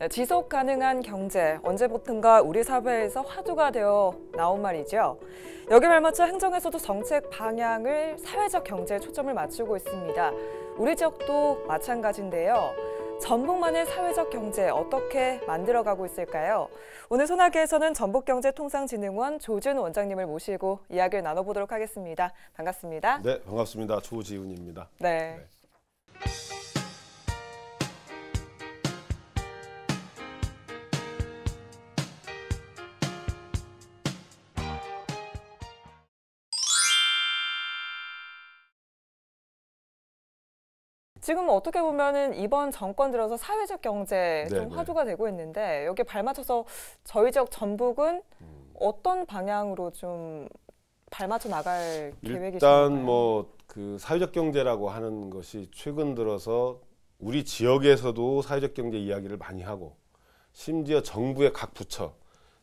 지속 가능한 경제, 언제부턴가 우리 사회에서 화두가 되어 나온 말이죠. 여기에 발맞춰 행정에서도 정책 방향을 사회적 경제에 초점을 맞추고 있습니다. 우리 지역도 마찬가지인데요. 전북만의 사회적 경제 어떻게 만들어가고 있을까요? 오늘 소나기에서는 전북경제통상진흥원 조지훈 원장님을 모시고 이야기를 나눠보도록 하겠습니다. 반갑습니다. 네, 반갑습니다. 조지훈입니다. 네. 지금 어떻게 보면은 이번 정권 들어서 사회적 경제 좀 화두가 되고 있는데 여기에 발맞춰서 저희 지역 전북은 어떤 방향으로 좀 발맞춰 나갈 계획이신가요? 일단 그 사회적 경제라고 하는 것이 최근 들어서 우리 지역에서도 사회적 경제 이야기를 많이 하고 심지어 정부의 각 부처,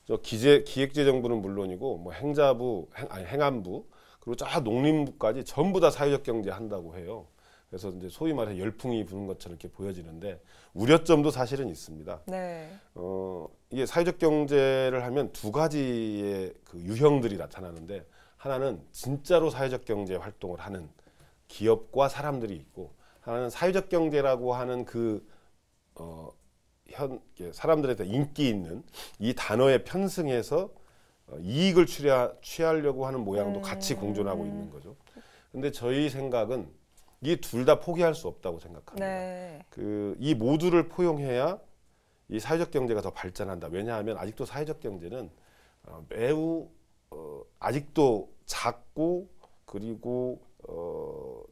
기획재정부는 물론이고 행안부 그리고 저 농림부까지 전부 다 사회적 경제 한다고 해요. 그래서 이제 소위 말해 열풍이 부는 것처럼 이렇게 보여지는데 우려점도 사실은 있습니다. 네. 이게 사회적 경제를 하면 두 가지의 그 유형들이 나타나는데 하나는 진짜로 사회적 경제 활동을 하는 기업과 사람들이 있고 하나는 사회적 경제라고 하는 사람들한테 인기 있는 이 단어에 편승해서 이익을 취하려고 하는 모양도 같이 공존하고 있는 거죠. 근데 저희 생각은 이 둘 다 포기할 수 없다고 생각합니다. 네. 이 모두를 포용해야 이 사회적 경제가 더 발전한다. 왜냐하면 아직도 사회적 경제는 매우 아직도 작고 그리고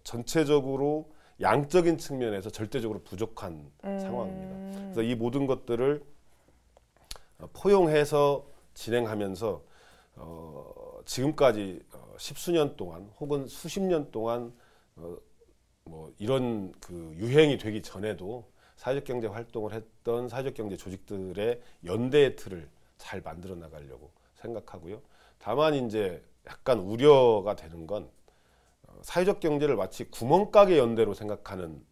전체적으로 양적인 측면에서 절대적으로 부족한 상황입니다. 그래서 이 모든 것들을 포용해서 진행하면서 지금까지 십수년 동안 혹은 수십 년 동안 이런 그 유행이 되기 전에도 사회적 경제 활동을 했던 사회적 경제 조직들의 연대의 틀을 잘 만들어 나가려고 생각하고요. 다만 이제 약간 우려가 되는 건 사회적 경제를 마치 구멍가게 연대로 생각하는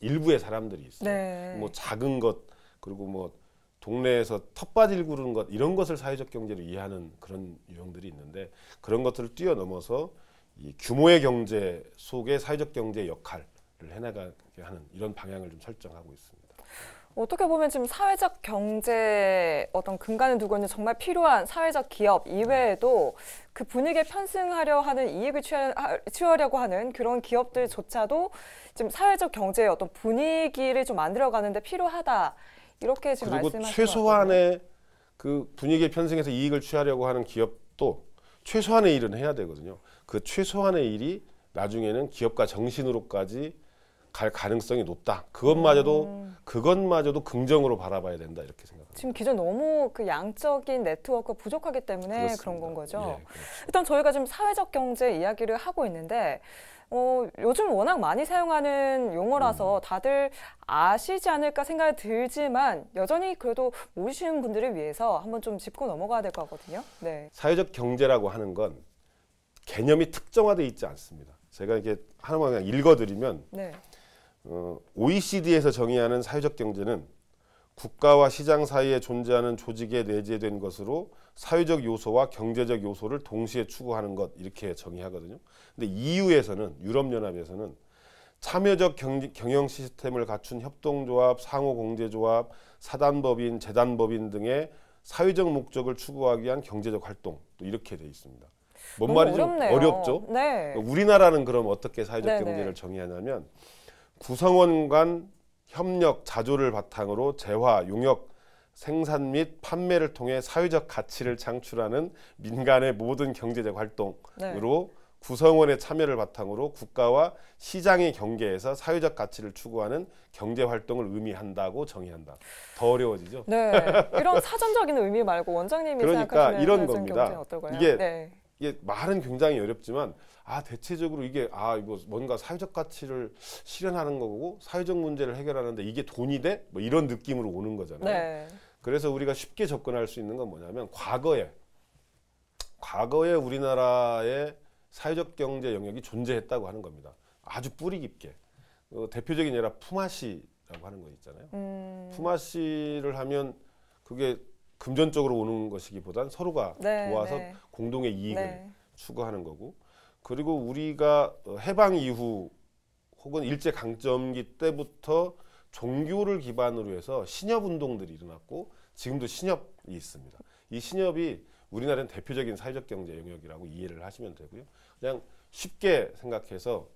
일부의 사람들이 있어요. 네. 작은 것 그리고 동네에서 텃밭일 구르는 것 이런 것을 사회적 경제로 이해하는 그런 유형들이 있는데 그런 것들을 뛰어넘어서 이 규모의 경제 속에 사회적 경제의 역할을 해나가게 하는 이런 방향을 좀 설정하고 있습니다. 어떻게 보면 지금 사회적 경제 어떤 근간을 두고 있는 정말 필요한 사회적 기업 이외에도 그 분위기에 편승하려 하는 이익을 취하려고 하는 그런 기업들조차도 지금 사회적 경제의 어떤 분위기를 좀 만들어가는데 필요하다 이렇게 지금 말씀하신 것 같아요. 그리고 최소한의 그 분위기에 편승해서 이익을 취하려고 하는 기업도 최소한의 일은 해야 되거든요. 그 최소한의 일이 나중에는 기업가 정신으로까지 갈 가능성이 높다. 그것마저도 긍정으로 바라봐야 된다 이렇게 생각합니다. 지금 기존 너무 그 양적인 네트워크가 부족하기 때문에 그렇습니다. 그런 건 거죠. 예, 그렇죠. 일단 저희가 지금 사회적 경제 이야기를 하고 있는데 요즘 워낙 많이 사용하는 용어라서 다들 아시지 않을까 생각이 들지만 여전히 그래도 모르시는 분들을 위해서 한번 좀 짚고 넘어가야 될 것 같거든요. 네. 사회적 경제라고 하는 건 개념이 특정화되어 있지 않습니다. 제가 이게 하나만 그냥 읽어드리면 네. OECD에서 정의하는 사회적 경제는 국가와 시장 사이에 존재하는 조직에 내재된 것으로 사회적 요소와 경제적 요소를 동시에 추구하는 것 이렇게 정의하거든요. 근데 EU에서는 유럽연합에서는 참여적 경영 시스템을 갖춘 협동조합, 상호공제조합, 사단법인, 재단법인 등의 사회적 목적을 추구하기 위한 경제적 활동 또 이렇게 돼 있습니다. 뭔 말이죠? 어렵네요. 어렵죠? 네. 우리나라는 그럼 어떻게 사회적 네네. 경제를 정의하냐면 구성원 간 협력, 자조를 바탕으로 재화, 용역, 생산 및 판매를 통해 사회적 가치를 창출하는 민간의 모든 경제적 활동으로 구성원의 참여를 바탕으로 국가와 시장의 경계에서 사회적 가치를 추구하는 경제 활동을 의미한다고 정의한다. 더 어려워지죠? 네. 이런 사전적인 의미 말고 원장님이 그러니까 생각하시는 이런 사회적 겁니다. 경제는 어떨까요? 이게 말은 굉장히 어렵지만 대체적으로 이게 이거 뭔가 사회적 가치를 실현하는 거고 사회적 문제를 해결하는데 이게 돈이 돼? 이런 느낌으로 오는 거잖아요. 네. 그래서 우리가 쉽게 접근할 수 있는 건 뭐냐면 과거에 우리나라의 사회적 경제 영역이 존재했다고 하는 겁니다. 아주 뿌리 깊게. 대표적인 예라 품앗이라고 하는 거 있잖아요. 품앗이를 하면 그게 금전적으로 오는 것이기보단 서로가 네, 도와서 네. 공동의 이익을 네. 추구하는 거고, 그리고 우리가 해방 이후 혹은 일제 강점기 때부터 종교를 기반으로 해서 신협 운동들이 일어났고 지금도 신협이 있습니다. 이 신협이 우리나라는 대표적인 사회적 경제 영역이라고 이해를 하시면 되고요. 그냥 쉽게 생각해서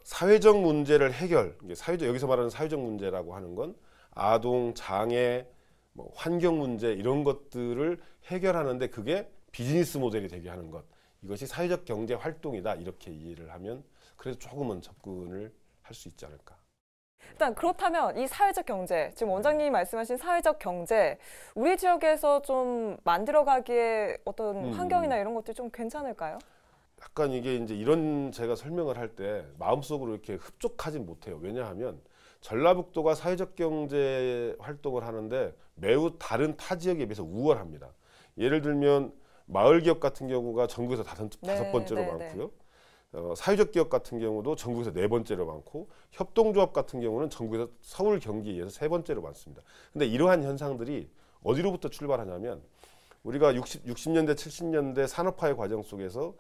사회적 문제를 해결, 사회적, 여기서 말하는 사회적 문제라고 하는 건 아동, 장애, 뭐 환경 문제 이런 것들을 해결하는데 그게 비즈니스 모델이 되게 하는 것, 이것이 사회적 경제 활동이다 이렇게 이해를 하면 그래서 조금은 접근을 할 수 있지 않을까. 일단 그렇다면 이 사회적 경제, 지금 원장님이 말씀하신 사회적 경제, 우리 지역에서 좀 만들어가기에 어떤 환경이나 이런 것들이 좀 괜찮을까요? 약간 이게 이제 이런 제가 설명을 할 때 마음속으로 이렇게 흡족하진 못해요. 왜냐하면 전라북도가 사회적 경제 활동을 하는데 매우 다른 타 지역에 비해서 우월합니다. 예를 들면 마을 기업 같은 경우가 전국에서 다섯 번째로 많고요. 사회적 기업 같은 경우도 전국에서 네 번째로 많고, 협동조합 같은 경우는 전국에서 서울, 경기에 의해서 세 번째로 많습니다. 근데 이러한 현상들이 어디로부터 출발하냐면 우리가 60년대, 70년대 산업화의 과정 속에서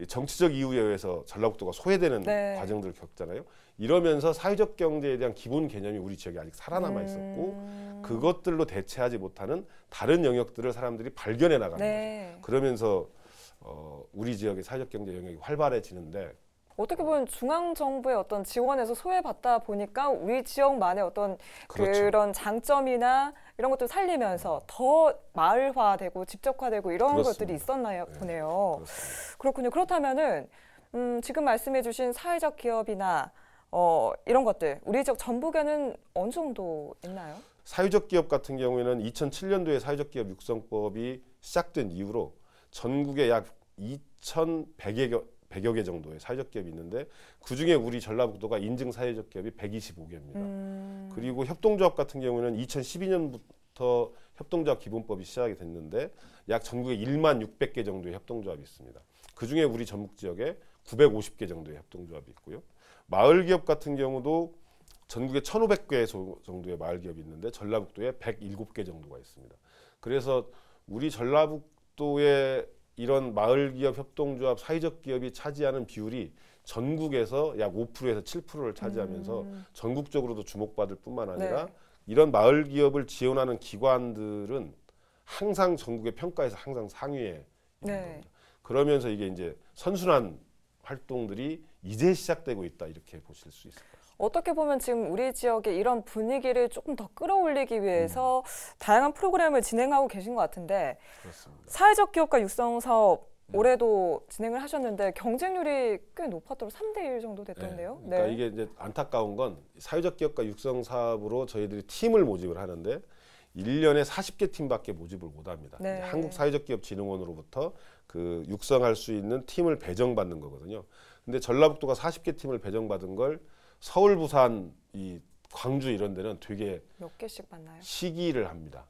정치적 이유에 의해서 전라북도가 소외되는 과정들을 겪잖아요. 이러면서 사회적 경제에 대한 기본 개념이 우리 지역에 아직 살아남아 있었고 그것들로 대체하지 못하는 다른 영역들을 사람들이 발견해 나가는 거죠. 그러면서 우리 지역의 사회적 경제 영역이 활발해지는데, 어떻게 보면 중앙 정부의 어떤 지원에서 소외받다 보니까 우리 지역만의 어떤 그렇죠. 그런 장점이나 이런 것들 살리면서 더 마을화되고 집적화되고 이런 그렇습니다. 것들이 있었나요 보네요. 그렇습니다. 그렇군요. 그렇다면은 지금 말씀해주신 사회적 기업이나 이런 것들 우리 지역 전북에는 어느 정도 있나요? 사회적 기업 같은 경우에는 2007년도에 사회적 기업 육성법이 시작된 이후로 전국에 약 2,100여 개 정도의 사회적 기업이 있는데 그중에 우리 전라북도가 인증 사회적 기업이 125개입니다. 그리고 협동조합 같은 경우는 2012년부터 협동조합 기본법이 시작이 됐는데 약 전국에 1만 600개 정도의 협동조합이 있습니다. 그중에 우리 전북 지역에 950개 정도의 협동조합이 있고요. 마을 기업 같은 경우도 전국에 1,500개 정도의 마을 기업이 있는데 전라북도에 107개 정도가 있습니다. 그래서 우리 전라북도의 이런 마을 기업, 협동조합, 사회적 기업이 차지하는 비율이 전국에서 약 5%에서 7%를 차지하면서 전국적으로도 주목받을 뿐만 아니라 이런 마을 기업을 지원하는 기관들은 항상 전국의 평가에서 항상 상위에 있는 겁니다. 그러면서 이게 이제 선순환 활동들이 이제 시작되고 있다 이렇게 보실 수 있을 것 같습니다. 어떻게 보면 지금 우리 지역의 이런 분위기를 조금 더 끌어올리기 위해서 다양한 프로그램을 진행하고 계신 것 같은데, 그렇습니다. 사회적 기업가 육성 사업 올해도 진행을 하셨는데 경쟁률이 꽤 높았더라고요. 3대1 정도 됐던데요. 그러니까 이게 이제 안타까운 건 사회적 기업가 육성 사업으로 저희들이 팀을 모집을 하는데 1년에 40개 팀밖에 모집을 못합니다. 한국 사회적 기업 진흥원으로부터 그 육성할 수 있는 팀을 배정받는 거거든요. 근데 전라북도가 40개 팀을 배정받은 걸 서울, 부산, 이 광주 이런 데는 되게 몇 개씩 받나요? 시기를 합니다.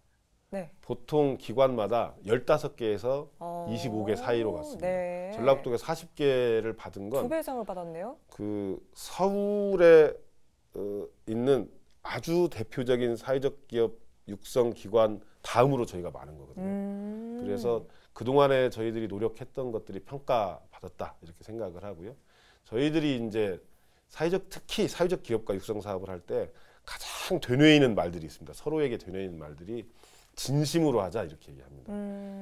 보통 기관마다 15개에서 25개 사이로 갔습니다. 전라북도가 40개를 받은 건 2배 이상을 받았네요. 그 서울에 있는 아주 대표적인 사회적 기업 육성 기관 다음으로 저희가 많은 거거든요. 그래서 그동안에 저희들이 노력했던 것들이 평가받았다 이렇게 생각을 하고요. 저희들이 이제 특히 사회적 기업가 육성 사업을 할 때 가장 되뇌이는 말들이 있습니다. 서로에게 되뇌이는 말들이 진심으로 하자 이렇게 얘기합니다.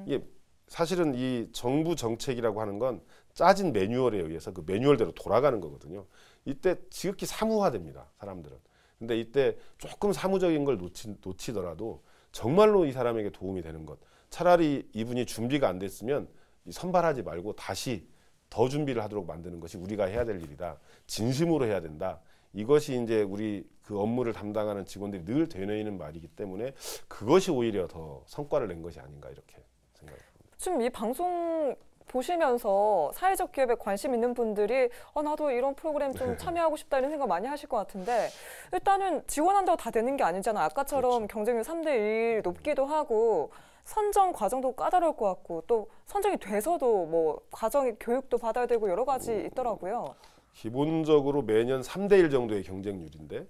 이게 사실은 이 정부 정책이라고 하는 건 짜진 매뉴얼에 의해서 그 매뉴얼대로 돌아가는 거거든요. 이때 지극히 사무화됩니다, 사람들은. 근데 이때 조금 사무적인 걸 놓치더라도 정말로 이 사람에게 도움이 되는 것, 차라리 이분이 준비가 안 됐으면 선발하지 말고 다시 더 준비를 하도록 만드는 것이 우리가 해야 될 일이다. 진심으로 해야 된다. 이것이 이제 우리 그 업무를 담당하는 직원들이 늘 되뇌이는 말이기 때문에 그것이 오히려 더 성과를 낸 것이 아닌가 이렇게 생각합니다. 지금 이 방송 보시면서 사회적 기업에 관심 있는 분들이 나도 이런 프로그램 좀 참여하고 싶다 이런 생각 많이 하실 것 같은데, 일단은 지원한다고 다 되는 게 아니잖아요. 아까처럼 경쟁률 3대1 높기도 하고 선정 과정도 까다로울 것 같고 또 선정이 돼서도 뭐 과정이 교육도 받아야 되고 여러 가지 있더라고요. 기본적으로 매년 3대1 정도의 경쟁률인데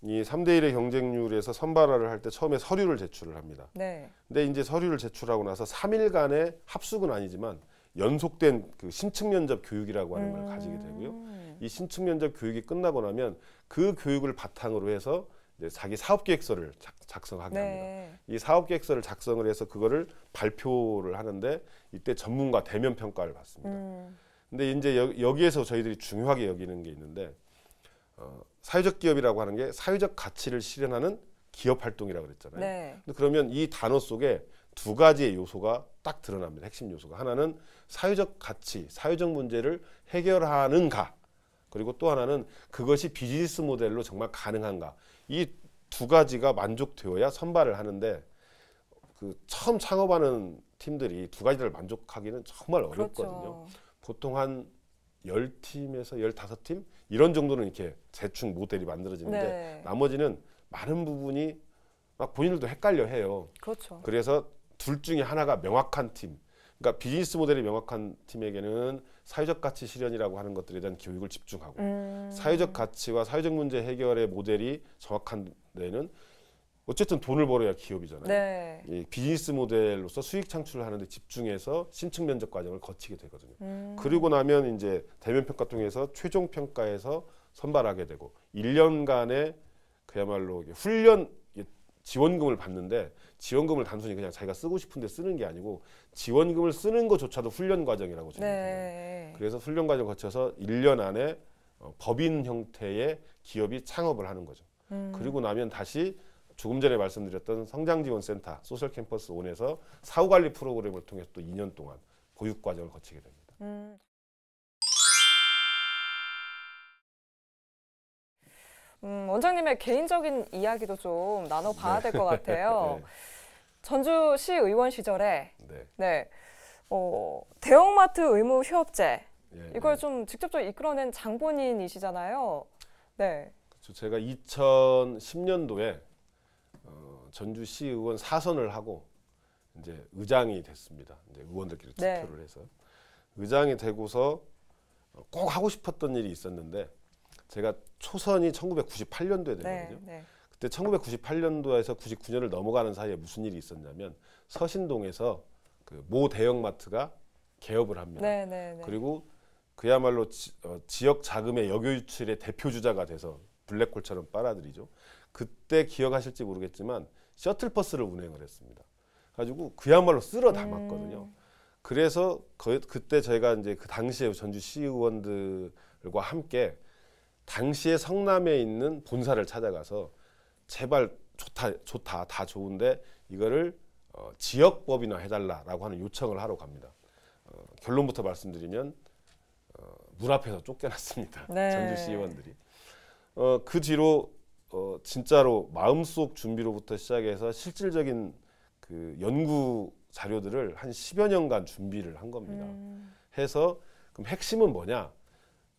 이 3대 1의 경쟁률에서 선발화를 할 때 처음에 서류를 제출을 합니다. 네. 근데 이제 서류를 제출하고 나서 3일간의 합숙은 아니지만 연속된 그 신층 면접 교육이라고 하는 걸 가지게 되고요. 이 신층 면접 교육이 끝나고 나면 그 교육을 바탕으로 해서 이제 자기 사업 계획서를 작성하게 합니다. 네. 이 사업 계획서를 작성을 해서 그거를 발표를 하는데 이때 전문가 대면 평가를 받습니다. 근데 이제 여기에서 저희들이 중요하게 여기는 게 있는데 사회적 기업이라고 하는 게 사회적 가치를 실현하는 기업 활동이라고 그랬잖아요. 네. 근데 그러면 이 단어 속에 두 가지의 요소가 딱 드러납니다. 핵심 요소가. 하나는 사회적 가치, 사회적 문제를 해결하는가. 그리고 또 하나는 그것이 비즈니스 모델로 정말 가능한가. 이 두 가지가 만족되어야 선발을 하는데 그 처음 창업하는 팀들이 두 가지를 만족하기는 정말 어렵거든요. 그렇죠. 보통 한 10팀에서 15팀 이런 정도는 이렇게 대충 모델이 만들어지는데 네. 나머지는 많은 부분이 막 본인들도 헷갈려 해요. 그렇죠. 그래서 둘 중에 하나가 명확한 팀, 그러니까 비즈니스 모델이 명확한 팀에게는 사회적 가치 실현이라고 하는 것들에 대한 교육을 집중하고 사회적 가치와 사회적 문제 해결의 모델이 정확한 데는 어쨌든 돈을 벌어야 기업이잖아요. 네. 이 비즈니스 모델로서 수익 창출을 하는데 집중해서 신층 면접 과정을 거치게 되거든요. 그리고 나면 이제 대면 평가 통해서 최종 평가에서 선발하게 되고 1년간의 그야말로 훈련 지원금을 받는데 지원금을 단순히 그냥 자기가 쓰고 싶은데 쓰는 게 아니고 지원금을 쓰는 것조차도 훈련 과정이라고 생각해요. 네. 그래서 훈련 과정 거쳐서 1년 안에 법인 형태의 기업이 창업을 하는 거죠. 그리고 나면 다시 조금 전에 말씀드렸던 성장지원센터 소셜 캠퍼스 온에서 사후관리 프로그램을 통해서 또 2년 동안 교육 과정을 거치게 됩니다. 원장님의 개인적인 이야기도 좀 나눠봐야 될 것 같아요. 네. 전주시 의원 시절에 네. 네, 대형마트 의무 휴업제 예, 이걸 예. 좀 직접적으로 이끌어낸 장본인이시잖아요. 네. 그렇죠. 제가 2010년도에 전주시 의원 4선을 하고 이제 의장이 됐습니다. 이제 의원들끼리 네. 투표를 해서 의장이 되고서 꼭 하고 싶었던 일이 있었는데 제가 초선이 1998년도에 되거든요. 네. 네. 그때 1998년도에서 99년을 넘어가는 사이에 무슨 일이 있었냐면 서신동에서 그 모 대형마트가 개업을 합니다. 네. 네. 네. 그리고 그야말로 지역 자금의 역유 유출의 대표 주자가 돼서 블랙홀처럼 빨아들이죠. 그때 기억하실지 모르겠지만 셔틀버스를 운행을 했습니다. 가지고 그야말로 쓸어 담았거든요. 그래서 그때 저희가 이제 그 당시에 전주시 의원들과 함께 당시에 성남에 있는 본사를 찾아가서 제발 좋다 다 좋은데 이거를 지역법인화 해달라라고 하는 요청을 하러 갑니다. 결론부터 말씀드리면 문 앞에서 쫓겨났습니다. 네. 전주시 의원들이. 그 뒤로 진짜로 마음속 준비로부터 시작해서 실질적인 그 연구 자료들을 한 10여 년간 준비를 한 겁니다. 해서 그럼 핵심은 뭐냐?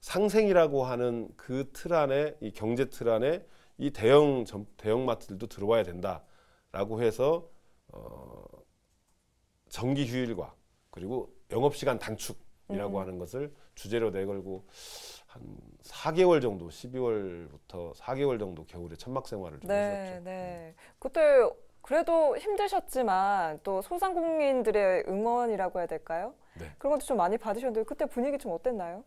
상생이라고 하는 그 틀 안에 이 경제 틀 안에 이 대형마트들도 들어와야 된다라고 해서 정기 휴일과 그리고 영업시간 단축이라고 하는 것을 주제로 내걸고 한 4개월 정도 12월부터 4개월 정도 겨울에 천막 생활을 좀 했었죠. 네. 그때 그래도 힘드셨지만 또 소상공인들의 응원이라고 해야 될까요? 네. 그런 것도 좀 많이 받으셨는데 그때 분위기 좀 어땠나요?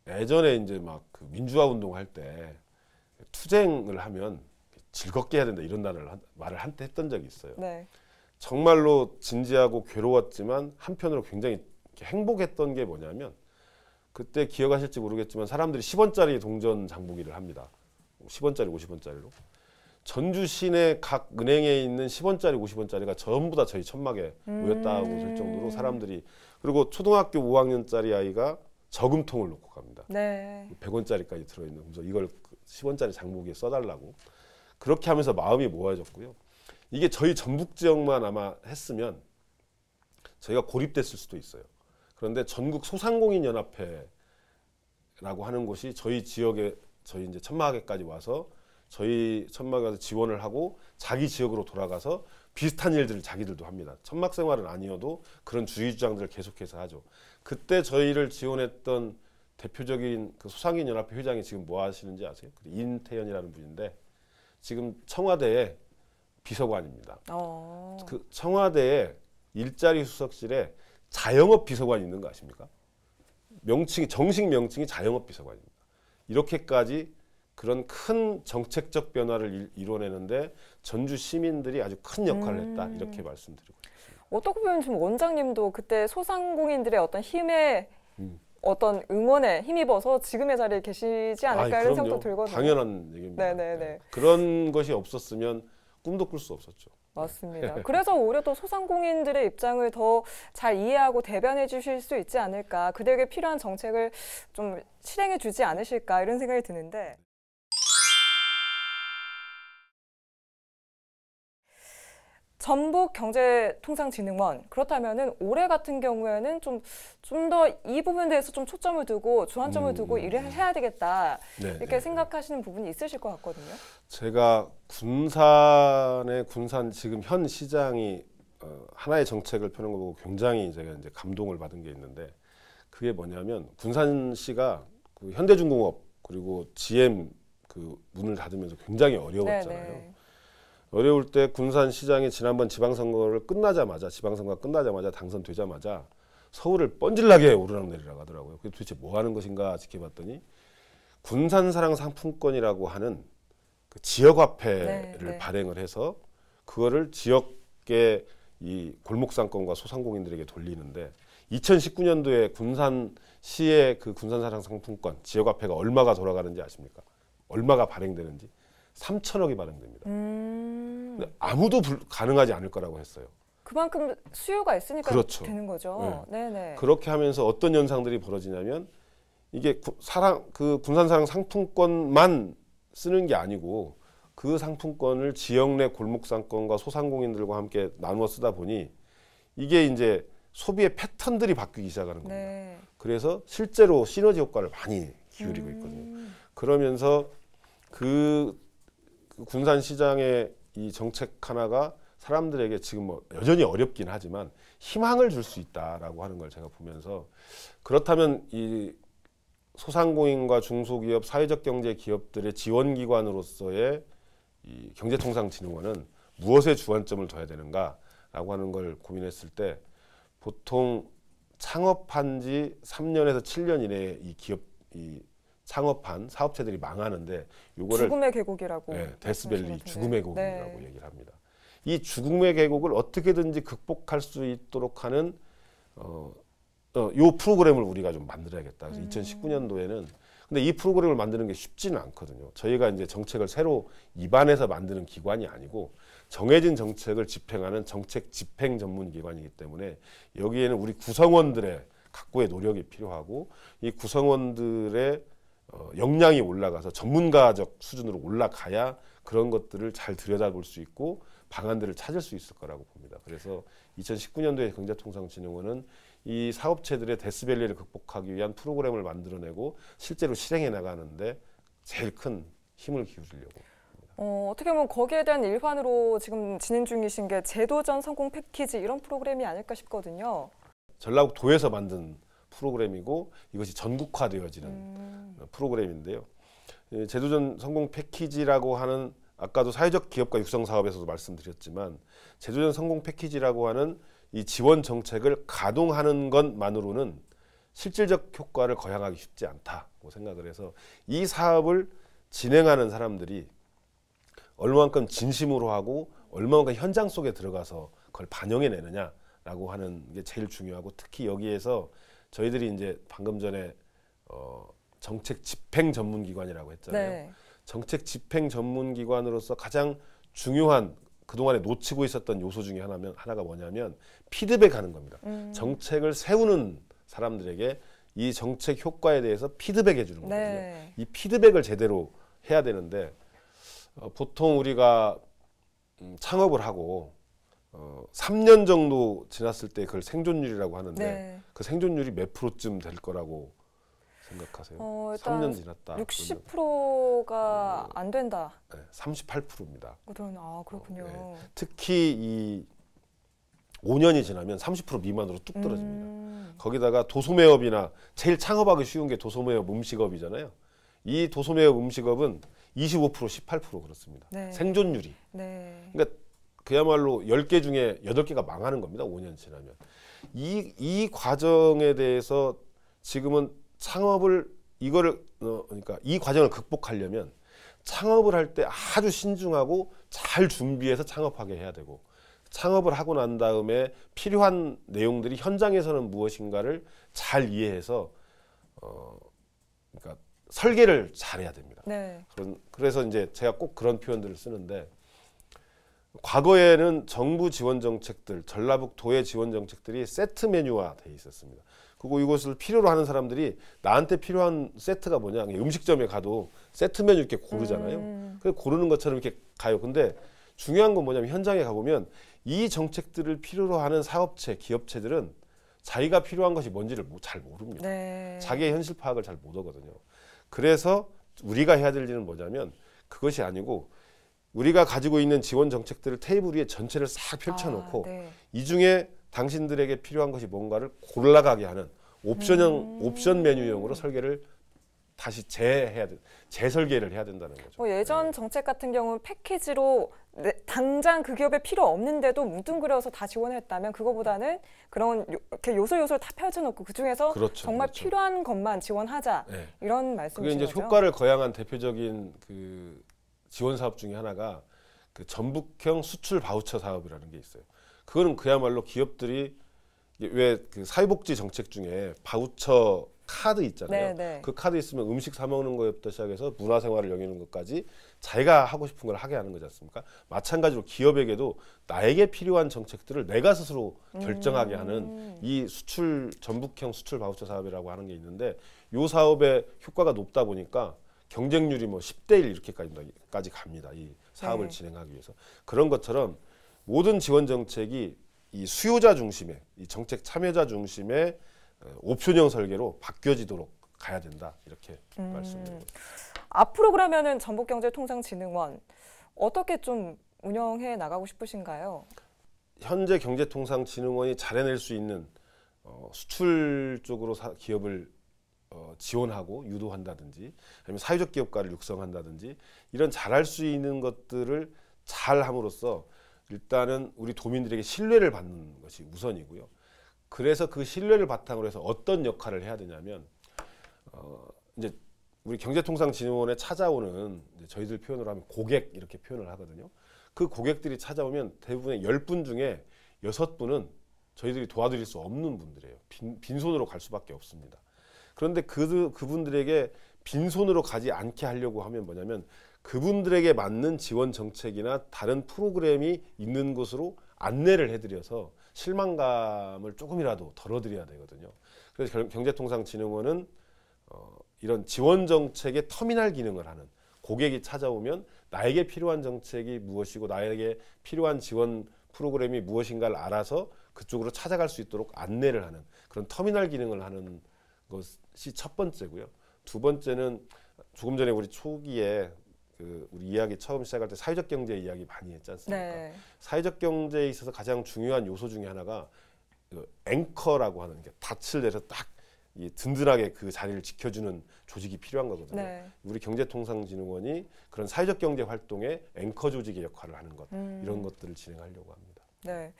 예전에 이제 막 그 민주화 운동할 때 투쟁을 하면 즐겁게 해야 된다 이런 말을 한때 했던 적이 있어요. 네. 정말로 진지하고 괴로웠지만 한편으로 굉장히 행복했던 게 뭐냐면 그때 기억하실지 모르겠지만 사람들이 10원짜리 동전 장보기를 합니다. 10원짜리 50원짜리로. 전주 시내 각 은행에 있는 10원짜리 50원짜리가 전부 다 저희 천막에 모였다고 할 정도로 사람들이 그리고 초등학교 5학년짜리 아이가 저금통을 놓고 갑니다. 네. 100원짜리까지 들어있는 그래서 이걸 10원짜리 장보기에 써달라고 그렇게 하면서 마음이 모아졌고요. 이게 저희 전북 지역만 아마 했으면 저희가 고립됐을 수도 있어요. 그런데 전국 소상공인 연합회라고 하는 곳이 저희 지역에 저희 이제 천막에까지 와서 저희 천막에 가서 지원을 하고 자기 지역으로 돌아가서 비슷한 일들을 자기들도 합니다. 천막 생활은 아니어도 그런 주의 주장들을 계속해서 하죠. 그때 저희를 지원했던 대표적인 그 소상인 연합회 회장이 지금 뭐 하시는지 아세요? 인태현이라는 분인데 지금 청와대에 비서관입니다. 그 청와대에 일자리 수석실에 자영업 비서관이 있는 거 아십니까? 명칭이 정식 명칭이 자영업 비서관입니다. 이렇게까지 그런 큰 정책적 변화를 이뤄내는데 전주 시민들이 아주 큰 역할을 했다 이렇게 말씀드리고 있습니다. 어떻게 보면 지금 원장님도 그때 소상공인들의 어떤 힘에 어떤 응원에 힘입어서 지금의 자리에 계시지 않을까 이런 생각도 들거든요. 당연한 얘기입니다. 네네네. 네. 그런 것이 없었으면 꿈도 꿀 수 없었죠. 맞습니다. 그래서 오히려 또 소상공인들의 입장을 더 잘 이해하고 대변해 주실 수 있지 않을까, 그들에게 필요한 정책을 좀 실행해 주지 않으실까 이런 생각이 드는데, 전북경제통상진흥원, 그렇다면은 올해 같은 경우에는 좀 더 이 부분에 대해서 좀 초점을 두고 주안점을 두고 일을 해야 되겠다 이렇게 생각하시는 부분이 있으실 것 같거든요. 제가 군산 지금 현 시장이 하나의 정책을 펴는 거 보고 굉장히 제가 이제 감동을 받은 게 있는데, 그게 뭐냐면 군산시가 그 현대중공업 그리고 GM 그 문을 닫으면서 굉장히 어려웠잖아요. 네네. 어려울 때 군산시장이 지난번 지방선거가 끝나자마자 당선되자마자 서울을 뻔질나게 오르락내리락 하더라고요. 그게 도대체 뭐 하는 것인가 지켜봤더니 군산사랑 상품권이라고 하는 그 지역화폐를 발행을 해서 그거를 지역의 이 골목상권과 소상공인들에게 돌리는데, 2019년도에 군산시의 그 군산사랑 상품권 지역화폐가 얼마가 돌아가는지 아십니까? 얼마가 발행되는지? 3천억이 발행됩니다. 근데 아무도 가능하지 않을 거라고 했어요. 그만큼 수요가 있으니까 그렇죠. 되는 거죠. 네. 네네. 그렇게 하면서 어떤 현상들이 벌어지냐면, 이게 그 군산사랑 상품권만 쓰는 게 아니고 그 상품권을 지역 내 골목상권과 소상공인들과 함께 나누어 쓰다 보니 이게 이제 소비의 패턴들이 바뀌기 시작하는 겁니다. 네. 그래서 실제로 시너지 효과를 많이 기울이고 있거든요. 그러면서 그 군산시장의 이 정책 하나가 사람들에게 지금 뭐 여전히 어렵긴 하지만 희망을 줄 수 있다라고 하는 걸 제가 보면서, 그렇다면 이 소상공인과 중소기업, 사회적 경제 기업들의 지원기관으로서의 이 경제통상진흥원은 무엇에 주안점을 둬야 되는가라고 하는 걸 고민했을 때, 보통 창업한 지 3년에서 7년 이내에 이 창업한 사업체들이 망하는데, 요거를 죽음의 계곡이라고. 데스밸리 죽음의 계곡이라고 얘기를 합니다. 이 죽음의 계곡을 어떻게든지 극복할 수 있도록 하는 요 프로그램을 우리가 좀 만들어야겠다. 그래서 2019년도에는, 근데 이 프로그램을 만드는 게 쉽지는 않거든요. 저희가 이제 정책을 새로 입안해서 만드는 기관이 아니고 정해진 정책을 집행하는 정책 집행 전문 기관이기 때문에 여기에는 우리 구성원들의 각고의 노력이 필요하고, 이 구성원들의 역량이 올라가서 전문가적 수준으로 올라가야 그런 것들을 잘 들여다볼 수 있고 방안들을 찾을 수 있을 거라고 봅니다. 그래서 2019년도에 경제통상진흥원은 이 사업체들의 데스밸리를 극복하기 위한 프로그램을 만들어내고 실제로 실행해 나가는데 제일 큰 힘을 기울이려고 합니다. 어떻게 보면 거기에 대한 일환으로 지금 진행 중이신 게 제도전 성공 패키지 이런 프로그램이 아닐까 싶거든요. 전라북도에서 만든 프로그램이고 이것이 전국화되어지는 프로그램인데요. 제도전 성공 패키지라고 하는, 아까도 사회적 기업가 육성 사업에서도 말씀드렸지만, 제도전 성공 패키지라고 하는 이 지원 정책을 가동하는 것만으로는 실질적 효과를 거향하기 쉽지 않다고 생각을 해서, 이 사업을 진행하는 사람들이 얼마만큼 진심으로 하고 얼마만큼 현장 속에 들어가서 그걸 반영해 내느냐라고 하는 게 제일 중요하고, 특히 여기에서 저희들이 이제 방금 전에 정책 집행 전문 기관이라고 했잖아요. 네. 정책 집행 전문 기관으로서 가장 중요한, 그동안에 놓치고 있었던 요소 중에 하나가 뭐냐면 피드백하는 겁니다. 정책을 세우는 사람들에게 이 정책 효과에 대해서 피드백해 주는 거거든요. 네. 이 피드백을 제대로 해야 되는데, 보통 우리가 창업을 하고 3년 정도 지났을 때 그걸 생존율이라고 하는데 그 생존율이 몇 프로쯤 될 거라고 생각하세요? 일단 3년 지났다. 60%가 안 된다. 네, 38%입니다. 그렇군요. 특히 이 5년이 지나면 30% 미만으로 뚝 떨어집니다. 거기다가 도소매업이나 제일 창업하기 쉬운 게 도소매업 음식업이잖아요. 이 도소매업 음식업은 25% 18% 그렇습니다. 네. 생존율이. 네. 그러니까 그야말로 10개 중에 8개가 망하는 겁니다. 5년 지나면. 이 과정에 대해서 지금은 창업을 이거를 그러니까 이 과정을 극복하려면 창업을 할 때 아주 신중하고 잘 준비해서 창업하게 해야 되고 창업을 하고 난 다음에 필요한 내용들이 현장에서는 무엇인가를 잘 이해해서 그러니까 설계를 잘해야 됩니다. 네. 그래서 이제 제가 꼭 그런 표현들을 쓰는데 과거에는 정부 지원 정책들, 전라북도의 지원 정책들이 세트 메뉴화 돼 있었습니다. 그리고 이것을 필요로 하는 사람들이 나한테 필요한 세트가 뭐냐, 음식점에 가도 세트 메뉴 이렇게 고르잖아요. 그래서 고르는 것처럼 이렇게 가요. 근데 중요한 건 뭐냐면 현장에 가보면 이 정책들을 필요로 하는 사업체, 기업체들은 자기가 필요한 것이 뭔지를 잘 모릅니다. 네. 자기의 현실 파악을 잘 못하거든요. 그래서 우리가 해야 될 일은 뭐냐면 그것이 아니고 우리가 가지고 있는 지원 정책들을 테이블 위에 전체를 싹 펼쳐놓고 네. 이 중에 당신들에게 필요한 것이 뭔가를 골라가게 하는 옵션 메뉴형으로 설계를 다시 재설계를 해야 된다는 거죠. 예전 정책 같은 경우는 패키지로 당장 그 기업에 필요 없는데도 뭉뚱그려서 다 지원했다면 그거보다는 그런 이렇게 요소를 다 펼쳐놓고 그 중에서 그렇죠, 정말 그렇죠. 필요한 것만 지원하자 네. 이런 말씀이신 그게 이제 거죠? 효과를 거양한 대표적인 그 지원 사업 중에 하나가 그 전북형 수출 바우처 사업이라는 게 있어요. 그거는 그야말로 기업들이 왜 그 사회복지 정책 중에 바우처 카드 있잖아요. 네. 그 카드 있으면 음식 사 먹는 거부터 시작해서 문화생활을 영위하는 것까지 자기가 하고 싶은 걸 하게 하는 거지 않습니까? 마찬가지로 기업에게도 나에게 필요한 정책들을 내가 스스로 결정하게 하는 이 수출 전북형 수출 바우처 사업이라고 하는 게 있는데 이 사업의 효과가 높다 보니까 경쟁률이 뭐 10대 1 이렇게까지 갑니다. 이 사업을 네. 진행하기 위해서. 그런 것처럼 모든 지원 정책이 이 수요자 중심의 이 정책 참여자 중심의 옵션형 설계로 바뀌어지도록 가야 된다. 이렇게 말씀드립니다. 앞으로 그러면은 전북경제통상진흥원 어떻게 좀 운영해 나가고 싶으신가요? 현재 경제통상진흥원이 잘 해낼 수 있는 수출 쪽으로 기업을 지원하고 유도한다든지 아니면 사회적 기업가를 육성한다든지 이런 잘할 수 있는 것들을 잘 함으로써 일단은 우리 도민들에게 신뢰를 받는 것이 우선이고요. 그래서 그 신뢰를 바탕으로 해서 어떤 역할을 해야 되냐면 이제 우리 경제통상진흥원에 찾아오는 이제 저희들 표현으로 하면 고객 이렇게 표현을 하거든요. 그 고객들이 찾아오면 대부분의 10분 중에 6분은 저희들이 도와드릴 수 없는 분들이에요. 빈손으로 갈 수밖에 없습니다. 그런데 그분들에게 빈손으로 가지 않게 하려고 하면 뭐냐면 그분들에게 맞는 지원 정책이나 다른 프로그램이 있는 곳으로 안내를 해드려서 실망감을 조금이라도 덜어드려야 되거든요. 그래서 경제통상진흥원은 이런 지원 정책의 터미널 기능을 하는 고객이 찾아오면 나에게 필요한 정책이 무엇이고 나에게 필요한 지원 프로그램이 무엇인가를 알아서 그쪽으로 찾아갈 수 있도록 안내를 하는 그런 터미널 기능을 하는 것이 첫 번째고요. 두 번째는 조금 전에 우리 초기에 우리 이야기 처음 시작할 때 사회적 경제 이야기 많이 했지 않습니까? 네. 사회적 경제에 있어서 가장 중요한 요소 중에 하나가 앵커라고 하는 게 닻을 내서 딱 든든하게 그 자리를 지켜주는 조직이 필요한 거거든요. 네. 우리 경제통상진흥원이 그런 사회적 경제 활동의 앵커 조직의 역할을 하는 것 이런 것들을 진행하려고 합니다. 네.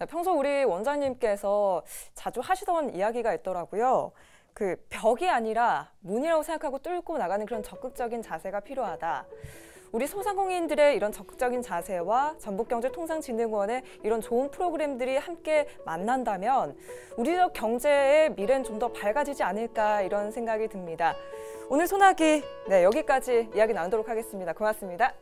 평소 우리 원장님께서 자주 하시던 이야기가 있더라고요. 그 벽이 아니라 문이라고 생각하고 뚫고 나가는 그런 적극적인 자세가 필요하다. 우리 소상공인들의 이런 적극적인 자세와 전북경제통상진흥원의 이런 좋은 프로그램들이 함께 만난다면 우리적 경제의 미래는 좀 더 밝아지지 않을까 이런 생각이 듭니다. 오늘 소나기 여기까지 이야기 나누도록 하겠습니다. 고맙습니다.